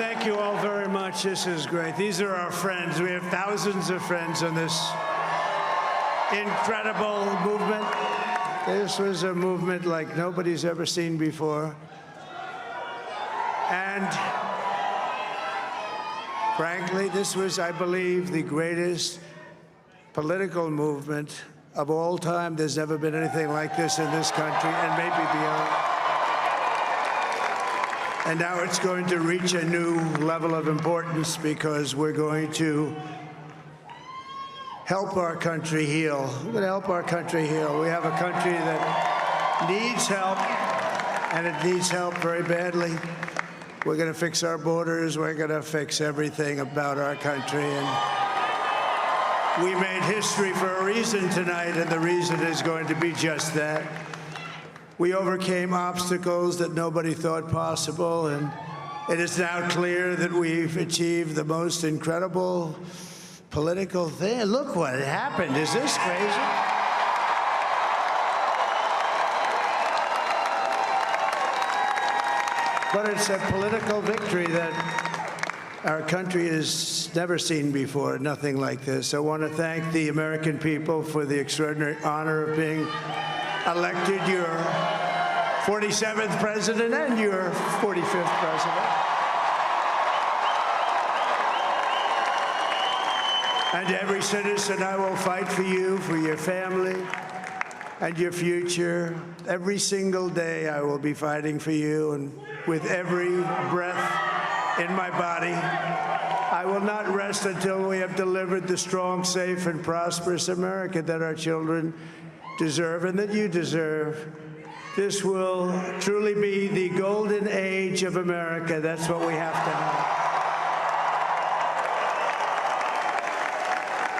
thank you all very much. This is great. These are our friends. We have thousands of friends on this incredible movement. This was a movement like nobody's ever seen before. And frankly, this was, I believe, the greatest political movement of all time. There's never been anything like this in this country, and maybe beyond. And now it's going to reach a new level of importance because we're going to help our country heal. We're going to help our country heal. We have a country that needs help, and it needs help very badly. We're going to fix our borders. We're going to fix everything about our country. And we made history for a reason tonight, and the reason is going to be just that. We overcame obstacles that nobody thought possible, and it is now clear that we've achieved the most incredible political thing. Look what happened. Is this crazy? But it's a political victory that our country has never seen before, nothing like this. I want to thank the American people for the extraordinary honor of being elected your 47th president and your 45th president. And every citizen, I will fight for you, for your family, and your future. Every single day, I will be fighting for you, and with every breath in my body, I will not rest until we have delivered the strong, safe, and prosperous America that our children deserve and that you deserve. This will truly be the golden age of America. That's what we have to have.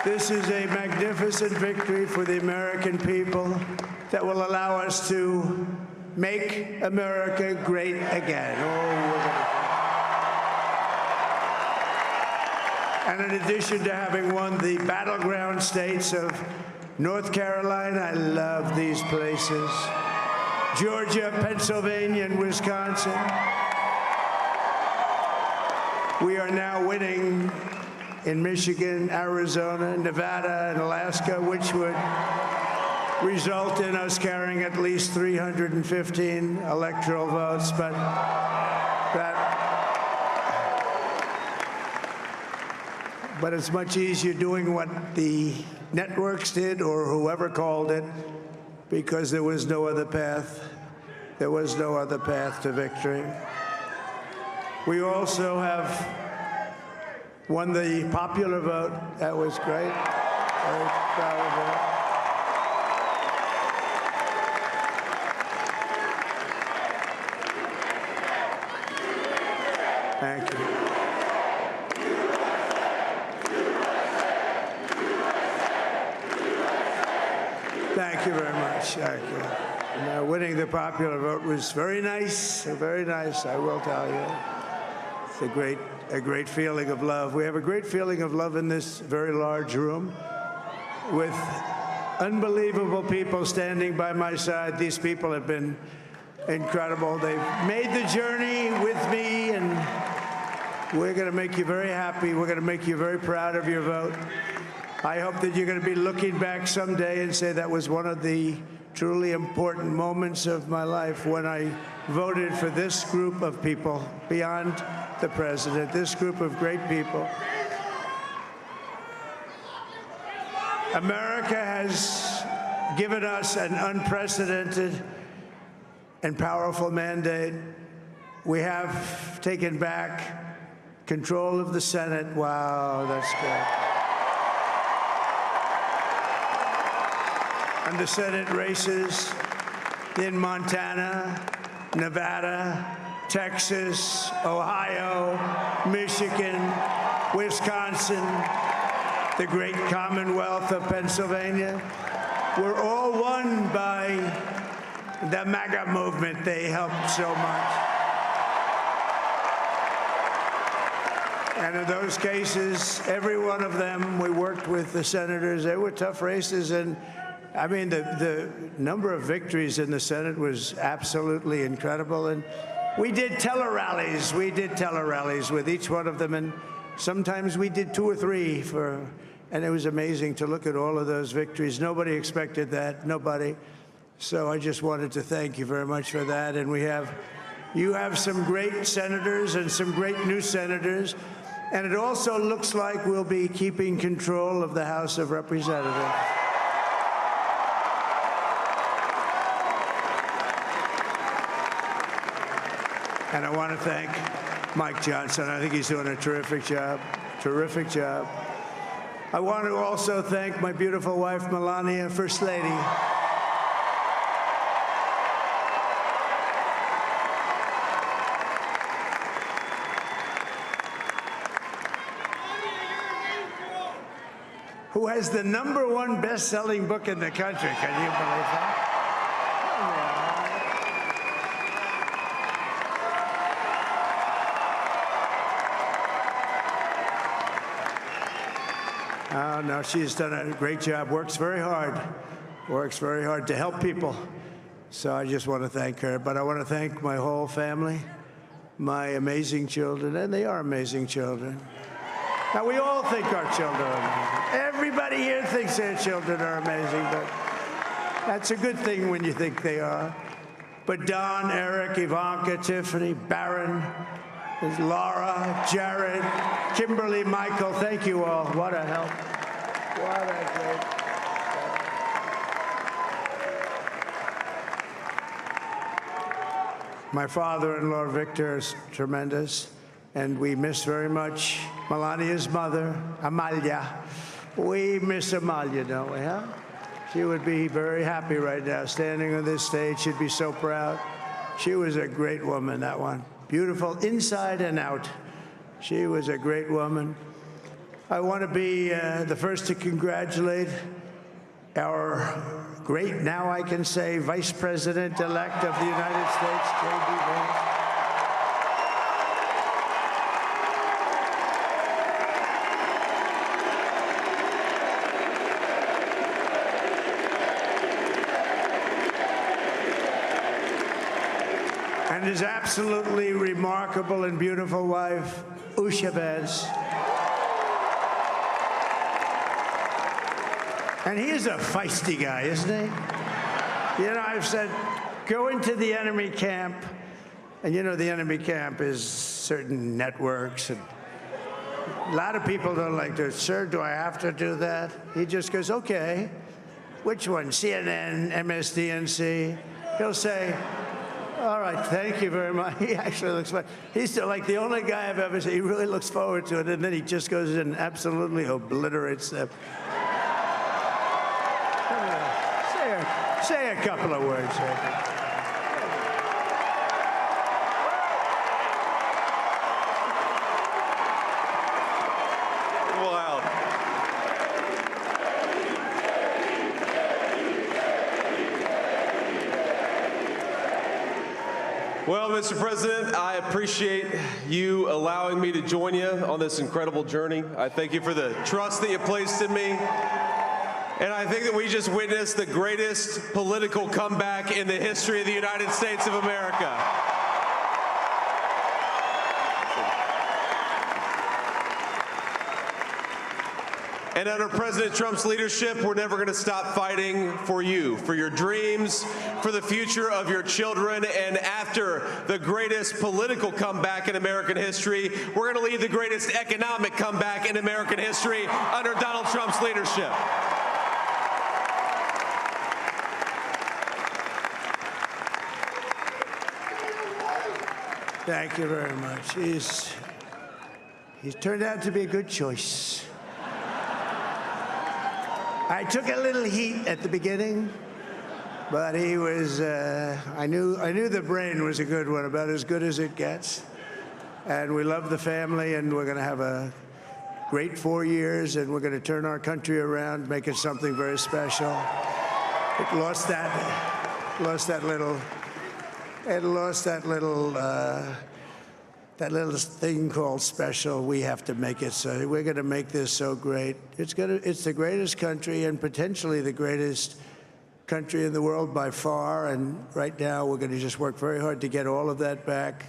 This is a magnificent victory for the American people that will allow us to make America great again. And in addition to having won the battleground states of North Carolina, I love these places, Georgia, Pennsylvania, and Wisconsin, we are now winning in Michigan, Arizona, Nevada, and Alaska, which would result in us carrying at least 315 electoral votes. But it's much easier doing what the networks did or whoever called it, because there was no other path. There was no other path to victory. We also have won the popular vote. That was great. Very proud of that. Thank you. Thank you very much. Thank you. And, winning the popular vote was very nice, I will tell you. It's a great feeling of love. We have a great feeling of love in this very large room with unbelievable people standing by my side. These people have been incredible. They've made the journey with me, and we're going to make you very happy. We're going to make you very proud of your vote. I hope that you're going to be looking back someday and say that was one of the truly important moments of my life when I voted for this group of people beyond the president, this group of great people. America has given us an unprecedented and powerful mandate. We have taken back control of the Senate. Wow, that's good. And the Senate races in Montana, Nevada, Texas, Ohio, Michigan, Wisconsin, the great Commonwealth of Pennsylvania, were all won by the MAGA movement. They helped so much. And in those cases, every one of them, we worked with the senators. They were tough races, and I mean, the number of victories in the Senate was absolutely incredible. And We did tele-rallies. We did tele-rallies with each one of them, and sometimes we did 2 or 3 and it was amazing to look at all of those victories. Nobody expected that, nobody. So I just wanted to thank you very much for that. And you have some great senators and some great new senators. And it also looks like we'll be keeping control of the House of Representatives. And I want to thank Mike Johnson. I think he's doing a terrific job. Terrific job. I want to also thank my beautiful wife, Melania, First Lady. Who has the #1 best-selling book in the country. Can you believe that? Oh, no, she's done a great job, works very hard to help people. So I just want to thank her. But I want to thank my whole family, my amazing children, and they are amazing children. Now, we all think our children are amazing. Everybody here thinks their children are amazing, but that's a good thing when you think they are. But Don, Eric, Ivanka, Tiffany, Barron, Laura, Jared, Kimberly, Michael, thank you all. What a help. What a great help. My father-in-law, Victor, is tremendous, and we miss very much Melania's mother, Amalia. We miss Amalia, don't we, huh? She would be very happy right now, standing on this stage. She'd be so proud. She was a great woman, that one. Beautiful inside and out. She was a great woman. I want to be the first to congratulate our great, now I can say, Vice President-elect of the United States, J.D. Vance. And his absolutely remarkable and beautiful wife, Usha Vance. And he is a feisty guy, isn't he? You know, I've said, go into the enemy camp, and you know the enemy camp is certain networks, and a lot of people don't like to, sir, do I have to do that? He just goes, okay, which one, CNN, MSDNC? He'll say, all right, thank you very much. He actually looks fine. He's still like the only guy I've ever seen. He really looks forward to it, and then he just goes in and absolutely obliterates them. Say a couple of words. Wow. Well, Mr. President, I appreciate you allowing me to join you on this incredible journey. I thank you for the trust that you placed in me. And I think that we just witnessed the greatest political comeback in the history of the United States of America. And under President Trump's leadership, we're never going to stop fighting for you, for your dreams, for the future of your children. And after the greatest political comeback in American history, we're going to lead the greatest economic comeback in American history under Donald Trump's leadership. Thank you very much. He's turned out to be a good choice. I took a little heat at the beginning, but he was, I knew the brain was a good one, about as good as it gets. And we love the family, and we're going to have a great 4 years, and we're going to turn our country around, make it something very special. It lost that little thing called special. We have to make it so. We're going to make this so great. It's the greatest country and potentially the greatest country in the world by far, and right now we're going to just work very hard to get all of that back.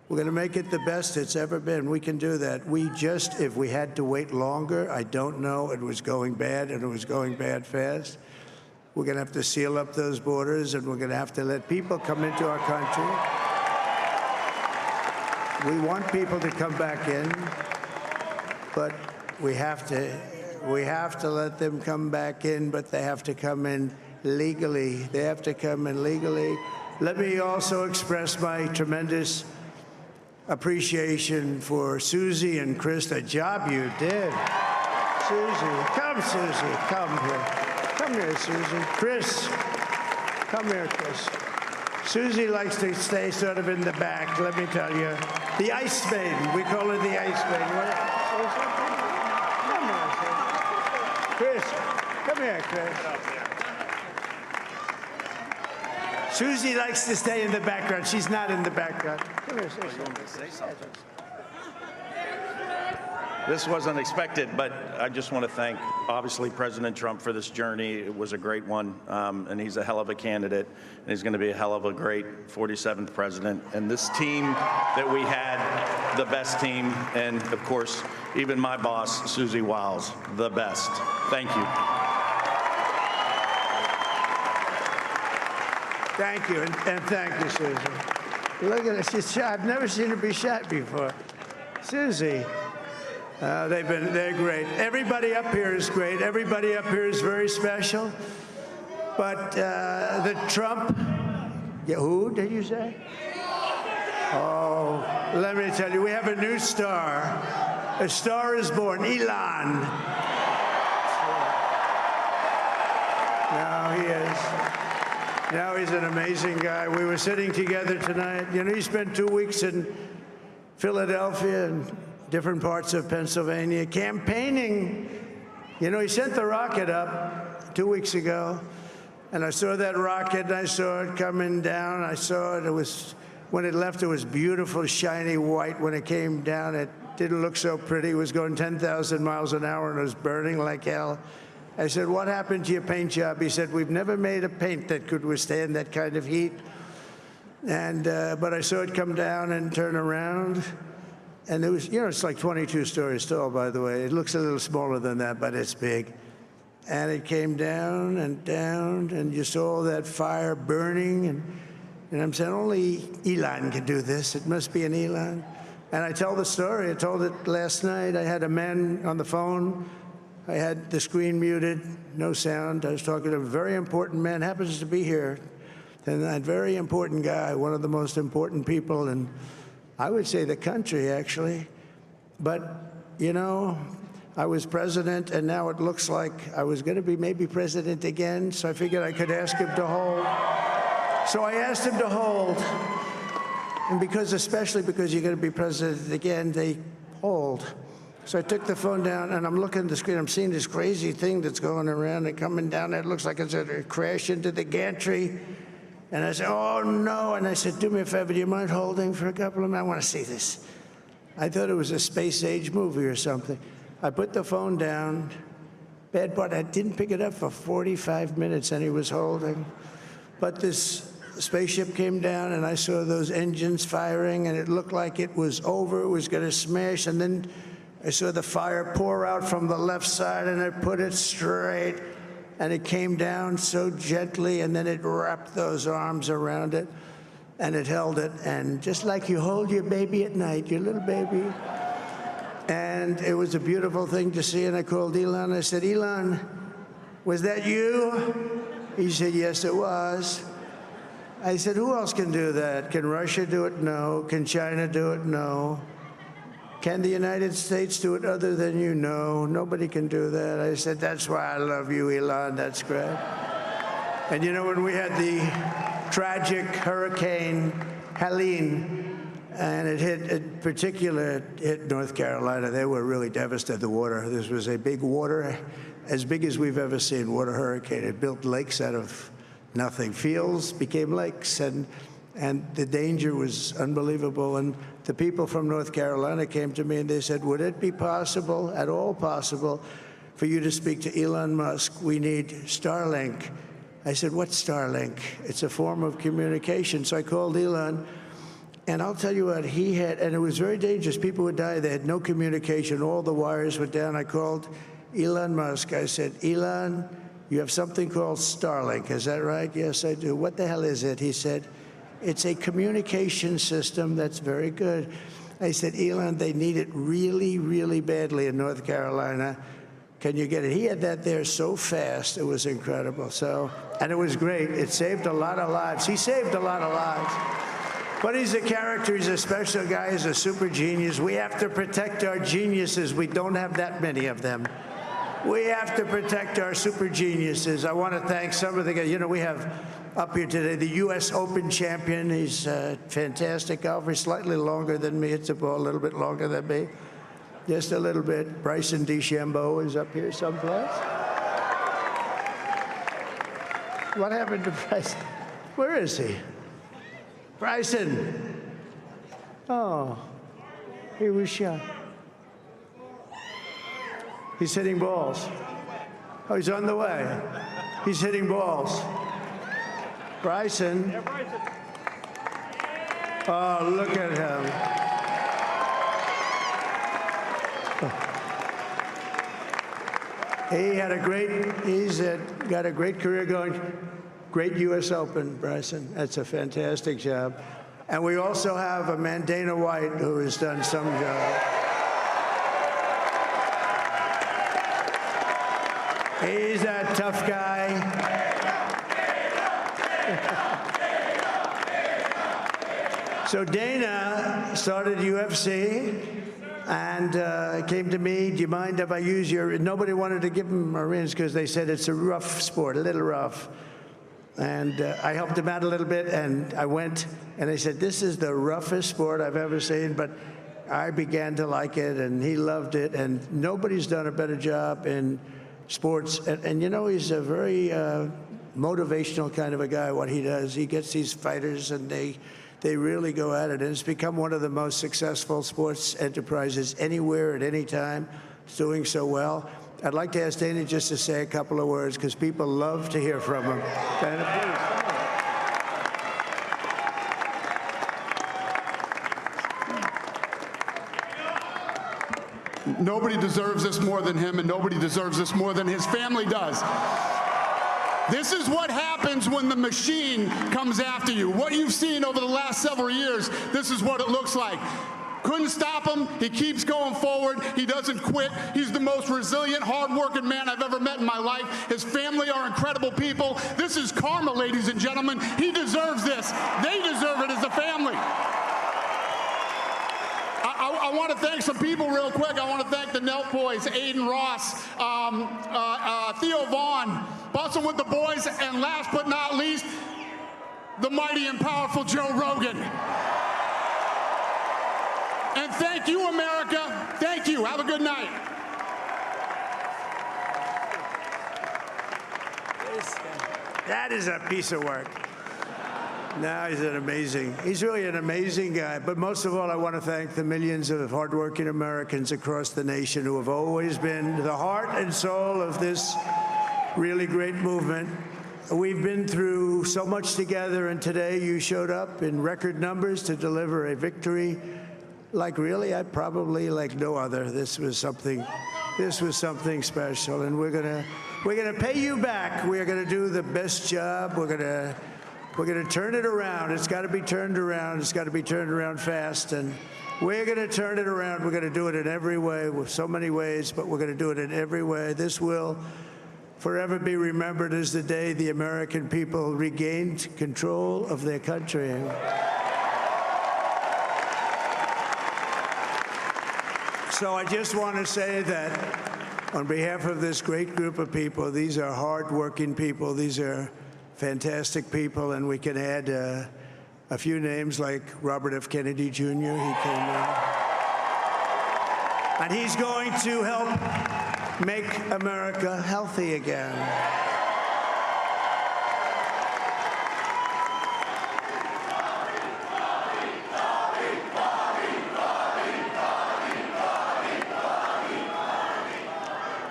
We're going to make it the best it's ever been. We can do that. If we had to wait longer, I don't know. It was going bad, and it was going bad fast. We're going to have to seal up those borders, and we're going to have to let people come into our country. We want people to come back in, but we have to let them come back in, but they have to come in legally. They have to come in legally. Let me also express my tremendous appreciation for Susie and Chris, the job you did. Susie, come here. Come here, Susie. Chris, come here, Chris. Susie likes to stay sort of in the back, let me tell you. The Ice Maiden, we call her the Ice Maiden. Come here, Chris. Come here, Chris. Susie likes to stay in the background. She's not in the background. Come here, say something. This wasn't expected, but I just want to thank, obviously, President Trump for this journey. It was a great one, and he's a hell of a candidate, and he's going to be a hell of a great 47th president. And this team that we had, the best team, and, of course, even my boss, Susie Wiles, the best. Thank you. Thank you, and thank you, Susie. Look at her, she's shy. I've never seen her be shy before. Susie, they're great. Everybody up here is great. Everybody up here is very special. But the Trump, who did you say? Oh, let me tell you, we have a new star. A star is born, Elon. Now he is. Now he's an amazing guy. We were sitting together tonight. You know, he spent 2 weeks in Philadelphia and different parts of Pennsylvania campaigning. You know, he sent the rocket up 2 weeks ago, and I saw that rocket, and I saw it coming down. I saw it. It was, when it left, it was beautiful, shiny white. When it came down, it didn't look so pretty. It was going 10,000 miles an hour, and it was burning like hell. I said, what happened to your paint job? He said, we've never made a paint that could withstand that kind of heat. And but I saw it come down and turn around. And it was, you know, it's like 22 stories tall, by the way. It looks a little smaller than that, but it's big. And it came down, and you saw that fire burning. And I'm saying, only Elon can do this. It must be an Elon. And I tell the story. I told it last night. I had a man on the phone. I had the screen muted, no sound. I was talking to a very important man, happens to be here. And that very important guy, one of the most important people in, I would say, the country, actually. But, you know, I was president, and now it looks like I was going to be maybe president again, so I figured I could ask him to hold. So I asked him to hold. And especially because you're going to be president again, they hold. So I took the phone down, and I'm looking at the screen. I'm seeing this crazy thing that's going around and coming down. It looks like it's going to crash into the gantry. And I said, oh, no. And I said, do me a favor. Do you mind holding for a couple of minutes? I want to see this. I thought it was a space-age movie or something. I put the phone down. Bad part, I didn't pick it up for 45 minutes, and he was holding. But this spaceship came down, and I saw those engines firing, and it looked like it was over. It was going to smash. And then I saw the fire pour out from the left side, and it put it straight, and it came down so gently, and then it wrapped those arms around it, and it held it, and just like you hold your baby at night, your little baby. And it was a beautiful thing to see, and I called Elon. I said, Elon, was that you? He said, yes, it was. I said, who else can do that? Can Russia do it? No. Can China do it? No. Can the United States do it other than you? No, nobody can do that. I said, that's why I love you, Elon. That's great. And you know, when we had the tragic Hurricane Helene, and it hit North Carolina, they were really devastated, the water. This was a big water, as big as we've ever seen, water hurricane. It built lakes out of nothing. Fields became lakes, and the danger was unbelievable. And the people from North Carolina came to me and they said, would it be possible, at all possible, for you to speak to Elon Musk? We need Starlink. I said, what's Starlink? It's a form of communication. So I called Elon, and I'll tell you what, he had, and it was very dangerous. People would die. They had no communication. All the wires were down. I called Elon Musk. I said, Elon, you have something called Starlink. Is that right? Yes, I do. What the hell is it? He said, it's a communication system that's very good. I said, Elon, they need it really, really badly in North Carolina. Can you get it? He had that there so fast. It was incredible. So, and it was great. It saved a lot of lives. He saved a lot of lives. But he's a character. He's a special guy. He's a super genius. We have to protect our geniuses. We don't have that many of them. We have to protect our super geniuses. I want to thank some of the guys. You know, we have up here today the U.S. Open champion. He's a fantastic golfer. He's slightly longer than me. Hits the ball a little bit longer than me. Just a little bit. Bryson DeChambeau is up here someplace. What happened to Bryson? Where is he? Bryson. Oh, he was shot. He's hitting balls. Oh, he's on the way. He's hitting balls. Bryson. Oh, look at him. He had a great, he's got a great career going. Great U.S. Open, Bryson. That's a fantastic job. And we also have a man, Dana White, who has done some job. He's a tough guy. So Dana started UFC. And came to me, do you mind if I use your, nobody wanted to give him Marines because they said it's a rough sport, a little rough. And I helped him out a little bit, and I went, and they said, this is the roughest sport I've ever seen, but I began to like it, and he loved it, and nobody's done a better job in sports. And you know, he's a very motivational kind of a guy, what he does. He gets these fighters, and they really go at it. And it's become one of the most successful sports enterprises anywhere at any time. It's doing so well. I'd like to ask Dana just to say a couple of words because people love to hear from him. Dana, please. Nobody deserves this more than him, and nobody deserves this more than his family does. This is what happens when the machine comes after you. What you've seen over the last several years, this is what it looks like. Couldn't stop him. He keeps going forward. He doesn't quit. He's the most resilient, hard-working man I've ever met in my life. His family are incredible people. This is karma, ladies and gentlemen. He deserves this. They deserve it as a family. I want to thank some people real quick. I want to thank the Nelk boys, Aiden Ross, Theo Vaughn, Bustin' with the Boys, and last but not least, the mighty and powerful Joe Rogan. And thank you, America. Thank you. Have a good night. That is a piece of work. No, he's really an amazing guy. But most of all, I want to thank the millions of hardworking Americans across the nation who have always been the heart and soul of this really great movement. We've been through so much together, and today you showed up in record numbers to deliver a victory like really, probably like no other. This was something special, and we're gonna pay you back. We're gonna do the best job. We're gonna turn it around. It's got to be turned around. It's got to be turned around fast, and we're gonna turn it around. We're gonna do it in every way, with so many ways, but we're gonna do it in every way. This will forever be remembered as the day the American people regained control of their country. So I just want to say that on behalf of this great group of people, these are hard-working people. These are fantastic people, and we can add a few names like Robert F. Kennedy Jr. He came in. And he's going to help make America healthy again.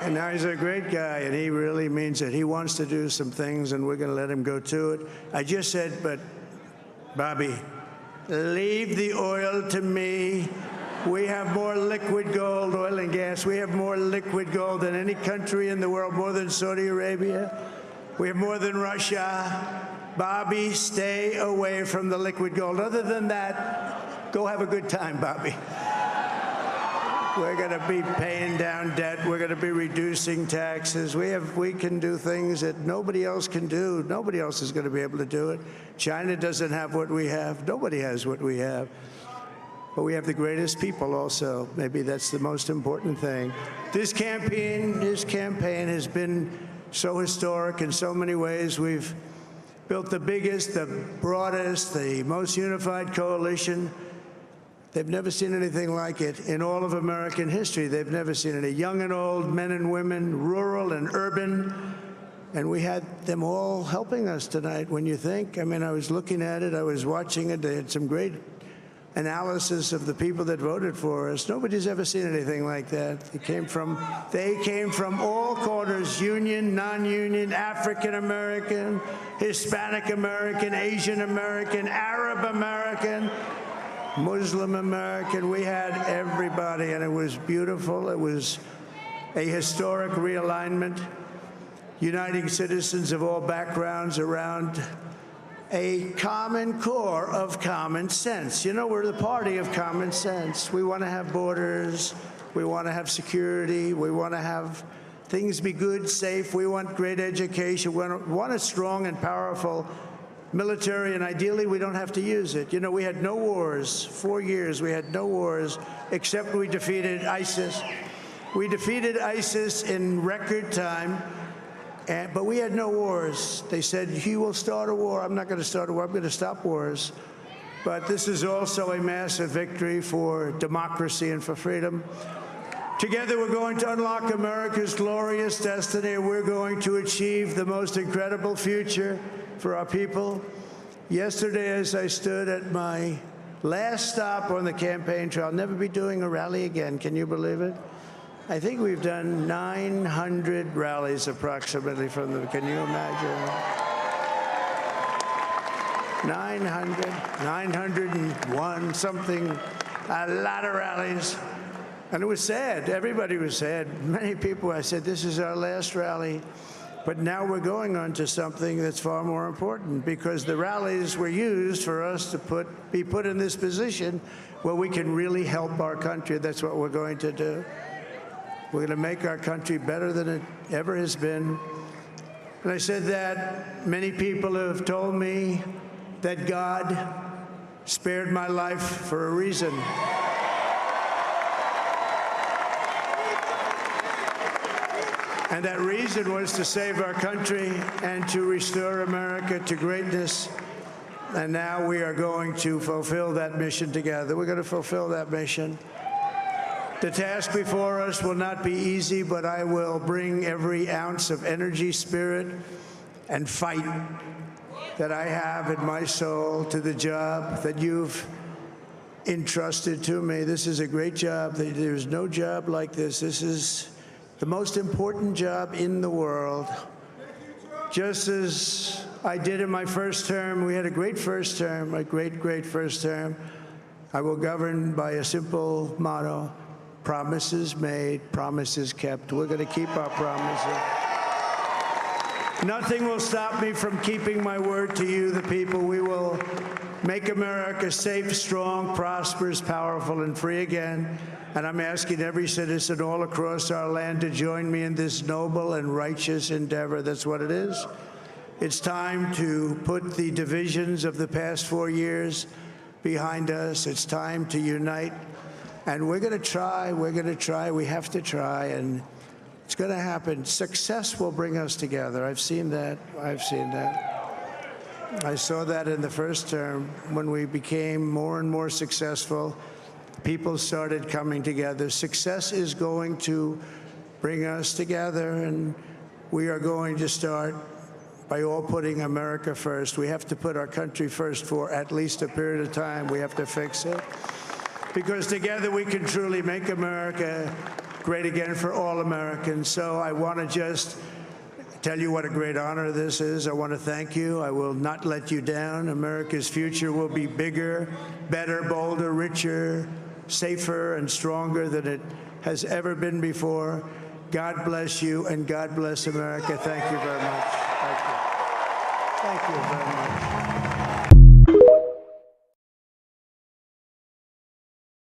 And now he's a great guy, and he really means it. He wants to do some things, and we're going to let him go to it. I just said, but, Bobby, leave the oil to me. We have more liquid gold, oil and gas. We have more liquid gold than any country in the world, more than Saudi Arabia. We have more than Russia. Bobby, stay away from the liquid gold. Other than that, go have a good time, Bobby. We're going to be paying down debt. We're going to be reducing taxes. We can do things that nobody else can do. Nobody else is going to be able to do it. China doesn't have what we have. Nobody has what we have. But we have the greatest people also. Maybe that's the most important thing. This campaign has been so historic in so many ways. We've built the biggest, the broadest, the most unified coalition. They've never seen anything like it in all of American history. They've never seen it. Young and old, men and women, rural and urban. And we had them all helping us tonight. When you think, I mean, I was looking at it, I was watching it. They had some great analysis of the people that voted for us. Nobody's ever seen anything like that. They came from all corners, union, non-union, African American, Hispanic American, Asian American, Arab American, Muslim American. We had everybody, and it was beautiful. It was a historic realignment, uniting citizens of all backgrounds around a common core of common sense. You know, we're the party of common sense. We want to have borders. We want to have security. We want to have things be good, safe. We want great education. We want a strong and powerful military, and ideally, we don't have to use it. You know, we had no wars. 4 years, we had no wars, except we defeated ISIS. We defeated ISIS in record time. But we had no wars. They said, he will start a war. I'm not going to start a war. I'm going to stop wars. But this is also a massive victory for democracy and for freedom. Together, we're going to unlock America's glorious destiny. We're going to achieve the most incredible future for our people. Yesterday, as I stood at my last stop on the campaign trail, I'll never be doing a rally again. Can you believe it? I think we've done 900 rallies approximately from them. Can you imagine? 901, something, a lot of rallies. And it was sad. Everybody was sad. Many people, I said, this is our last rally. But now we're going on to something that's far more important, because the rallies were used for us to be put in this position where we can really help our country. That's what we're going to do. We're going to make our country better than it ever has been. And I said that many people have told me that God spared my life for a reason. And that reason was to save our country and to restore America to greatness. And now we are going to fulfill that mission together. We're going to fulfill that mission. The task before us will not be easy, but I will bring every ounce of energy, spirit, and fight that I have in my soul to the job that you've entrusted to me. This is a great job. There's no job like this. This is the most important job in the world. Just as I did in my first term, we had a great first term, a great, great first term. I will govern by a simple motto: promises made, promises kept. We're going to keep our promises. Nothing will stop me from keeping my word to you, the people. We will make America safe, strong, prosperous, powerful, and free again. And I'm asking every citizen all across our land to join me in this noble and righteous endeavor. That's what it is. It's time to put the divisions of the past 4 years behind us. It's time to unite. And we're going to try. We're going to try. We have to try. And it's going to happen. Success will bring us together. I've seen that. I've seen that. I saw that in the first term when we became more and more successful. People started coming together. Success is going to bring us together, and we are going to start by all putting America first. We have to put our country first for at least a period of time. We have to fix it, because together we can truly make America great again for all Americans. So I want to just tell you what a great honor this is. I want to thank you. I will not let you down. America's future will be bigger, better, bolder, richer, safer, and stronger than it has ever been before. God bless you, and God bless America. Thank you very much. Thank you. Thank you very much.